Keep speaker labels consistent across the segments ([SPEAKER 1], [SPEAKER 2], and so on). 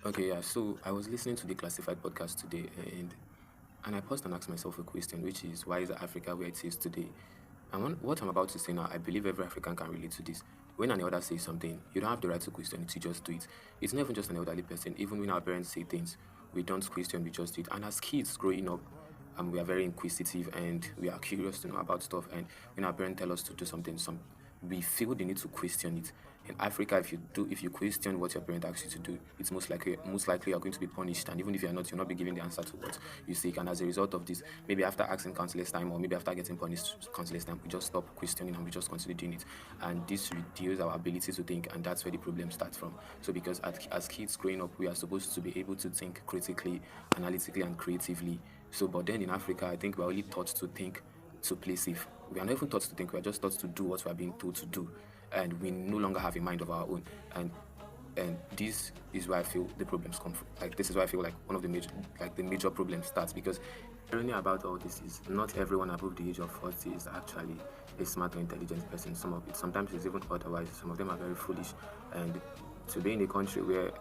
[SPEAKER 1] Okay, yeah. So I was listening to the Classified podcast today, and I paused and asked myself a question, which is why is Africa where it is today? And what I'm about to say now, I believe every African can relate to this. When an elder says something, you don't have the right to question it; you just do it. It's not even just an elderly person. Even when our parents say things, we don't question; we just do it. And as kids growing up, we are very inquisitive and we are curious to know about stuff. And when our parents tell us to do something, we feel the need to question it. In Africa, if you question what your parent asks you to do, it's most likely you're going to be punished. And even if you're not, you'll not be given the answer to what you seek. And as a result of this, maybe after asking countless time or maybe after getting punished countless time, we just stop questioning and we just continue doing it. And this reduces our ability to think, and that's where the problem starts from. So because as kids growing up, we are supposed to be able to think critically, analytically, and creatively. So, but then in Africa, I think we're only taught to think to play safe. We are not even taught to think, we are just taught to do what we are being told to do. And we no longer have a mind of our own. And this is where I feel the problems come from. Like this is why I feel like one of the major problems starts because irony about all this is not everyone above the age of 40 is actually a smart or intelligent person. Sometimes it's even otherwise. Some of them are very foolish. And to be in a country where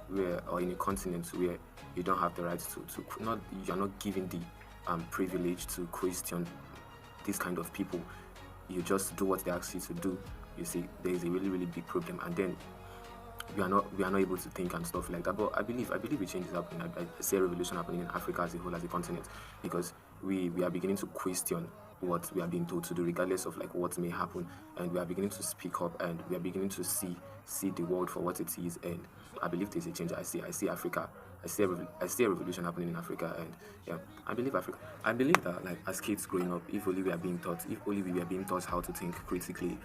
[SPEAKER 1] or in a continent where you don't have the right to not you're not given the privilege to question these kind of people. You just do what they ask you to do. You see, there is a really, really big problem, and then we are not able to think and stuff like that. But I believe a change is happening. I see a revolution happening in Africa as a whole, as a continent, because we are beginning to question what we are being told to do, regardless of like what may happen, and we are beginning to speak up, and we are beginning to see the world for what it is. And I believe there's a change. I see Africa. I see a revolution happening in Africa, and yeah, I believe Africa. I believe that like as kids growing up, if only we were being taught how to think critically,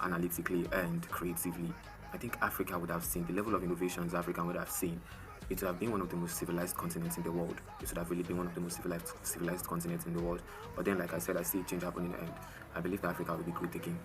[SPEAKER 1] analytically, and creatively, I think Africa would have seen the level of innovations Africa would have seen. It would have been one of the most civilized continents in the world. It would have really been one of the most civilized continents in the world. But then, like I said, I see a change happening, and I believe that Africa will be great again.